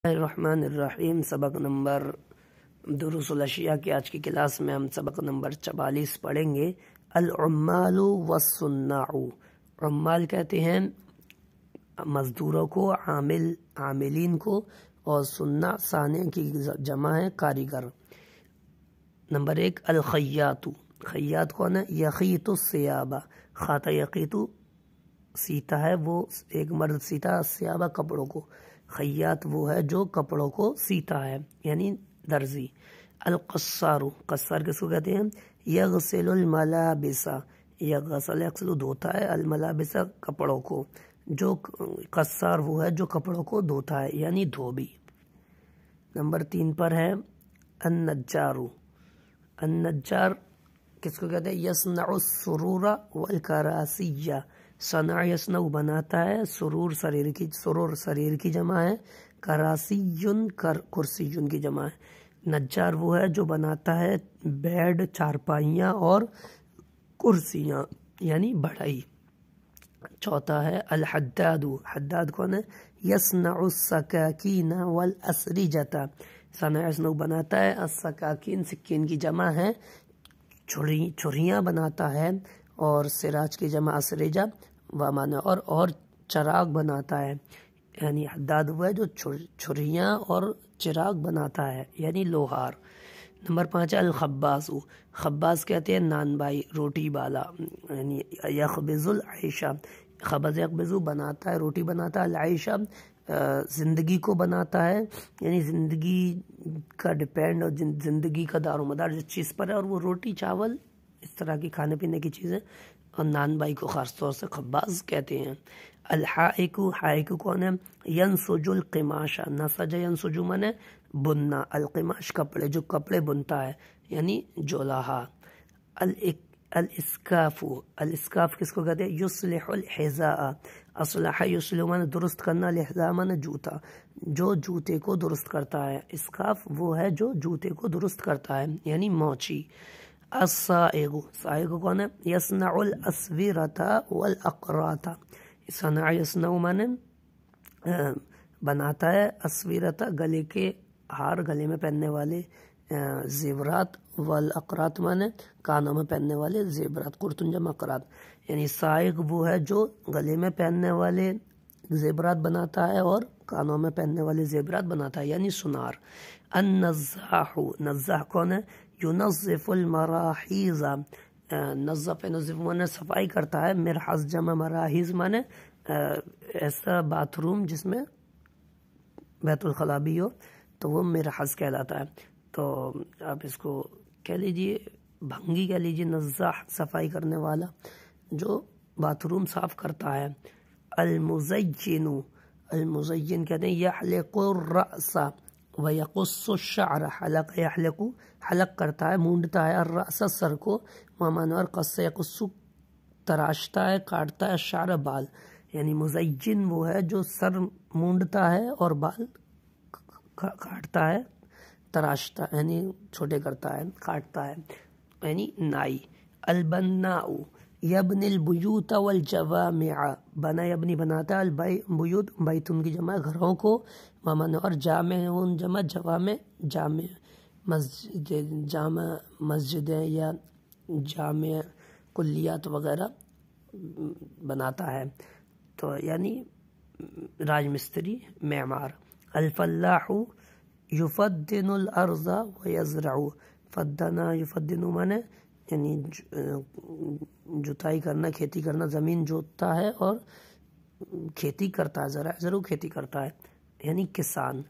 الرحمن الرحیم سبق نمبر دروس الاشیاء کی آج کی کلاس میں ہم سبق نمبر 44 پڑھیں گے۔ العمال والصناع، عمال کہتے ہیں مزدوروں کو، عاملین کو، اور صناع صانع کی جمع ہے کاریگر۔ نمبر 1 الخیاط، خیاط کون ہے؟ یخیط الثیاب، خاطا یخیط سیتا ہے، وہ ایک مرد سیتا ہے الثیاب کپڑوں کو، خیاط وہ ہے جو کپڑوں کو سیتا ہے یعنی درزی۔ القصار، قصار کس کو کہتے ہیں؟ یغسل الملابس، یغسل دھوتا ہے، الملابس کپڑوں کو، جو قصار وہ ہے جو کپڑوں کو دھوتا ہے یعنی دھوبی۔ نمبر 3 پر ہے النجار، النجار کس کو کہتے ہیں؟ یصنع السرور والکراسیہ، صنع یصنع بناتا ہے، سرور سریر کی جمع ہے، کراسیون کرسیون کی جمع ہے۔ نجار وہ ہے جو بناتا ہے بیڈ، چارپائیاں اور کرسیاں یعنی بڑھئی۔ چوتھا ہے الحداد، حداد کون ہے؟ یصنع السکاکین والاسرجۃ، صنع یصنع بناتا ہے، السکاکین سکین کی جمع ہے، چھریاں بناتا ہے، اور سراج کی جمع اسرجہ وامانہ، اور چراغ بناتا ہے یعنی حداد وہ ہے جو چھریاں اور چراغ بناتا ہے یعنی لوہار۔ نمبر 5 الخباز، خباز کہتے ہیں نان بائی، روٹی بالا، یعنی یخبز العیشہ، خبز یخبز بناتا ہے، روٹی بناتا ہے، العیشہ زندگی کو بناتا ہے یعنی زندگی کا ڈیپینڈ اور زندگی کا دار و مدار جس چیز پر ہے، اور وہ روٹی چاول اس طرح کی کھانے پینے کی چیزیں، اور نان بائی کو خاص طور سے خباز کہتے ہیں۔ الحائک، حائک کون ہے؟ ینسج القماش، نسج ینسج مانے بننا، القماش کپڑے، جو کپڑے بنتا ہے یعنی جولاہا۔ الاسکاف، الاسکاف کس کو کہتے ہیں؟ یصلح الحذاء، اصلح یصلح مانے درست کرنا، الحذاء مانے جوتا، جو جوتے کو درست کرتا ہے، اسکاف وہ ہے جو جوتے کو درست کرتا ہے یعنی موچی۔ الصائغ، صائغ کون ہے؟ یصنع الاسورۃ والاقراط، صنع یصنع مانے بناتا ہے، اسورۃ گلے کے ہار، گلے میں پہننے والے زیورات، والاقراط مانے کانوں میں پہننے والے زیورات، قرطن جمع قرات، یعنی صائغ وہ ہے جو گلے میں پہننے والے زیورات بناتا ہے اور کانوں میں پہننے والے زیورات بناتا ہے یعنی سنار۔ النزاح، نزاح کون ہے؟ ینظف المراحیض، نظف مانے صفائی کرتا ہے، مرحض جمع مراحیض مانے ایسا باتھ روم جس میں بیت الخلا بھی ہو تو وہ مرحض کہلاتا ہے۔ تو آپ اس کو کہہ لیجئے بھنگی کہہ لیجئے، نزاح صفائی کرنے والا جو باتھ روم صاف کرتا ہے۔ المزین، المزین کہتے ہیں یحلق الرأس ویقص الشعر، حلق یحلق حلق کرتا ہے، مونڈتا ہے، الرأس سر کو، ومن اور قص یقص تراشتا ہے، کاٹتا ہے، الشعر بال، یعنی مزین وہ ہے جو سر مونڈتا ہے اور بال کاٹتا ہے، تراشتا یعنی چھوٹے کرتا ہے، کاٹتا ہے یعنی نائی۔ البناء یبنی البیوت والجوامع، بنا یبنی بناتا ہے، البیوت بیتن کی جمع گھروں کو، ومن اور جامعون جمع جوامع، جامع مسجد، جامع مسجدیں یا جامع کلیات وغیرہ بناتا ہے، تو یعنی راج مستری، معمار۔ الفلاح یفدن الارض ویزرع، فدنا یفدن مانے یعنی جتائی کرنا، کھیتی کرنا، زمین جوتتا ہے اور کھیتی کرتا ہے، زرع کھیتی کرتا ہے یعنی کسان۔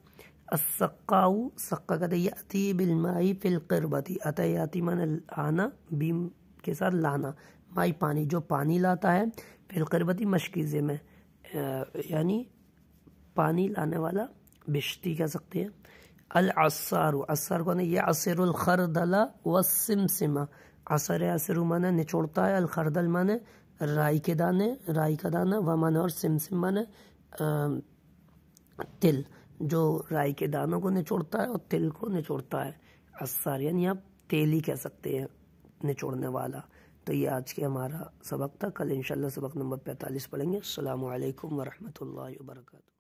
السقاء، سقا کہتے ہیں یأتی بالماء فی القربۃ، اتی یاتی مانے آنا، بیم کے ساتھ لانا، مائی پانی، جو پانی لاتا ہے، فی القربۃ مشکیزے میں یعنی پانی لانے والا بشتی کہہ سکتے ہیں۔ العصار، عصار کون ہے؟ یعصر الخردل والسمسم، عصر یعصر مانے نچوڑتا ہے، الخردل مانے رائی کے دانے، رائی کا دانہ، ومانے اور سمسم مانے تل، جو رائی کے دانوں کو نچوڑتا ہے اور تل کو نچوڑتا ہے، عصار یعنی آپ تیلی کہہ سکتے ہیں، نچوڑنے والا۔ تو یہ آج کے ہمارا سبق تھا، کل انشاءاللہ سبق نمبر 45 پڑھیں گے۔ السلام علیکم ورحمۃ اللہ وبرکاتہ۔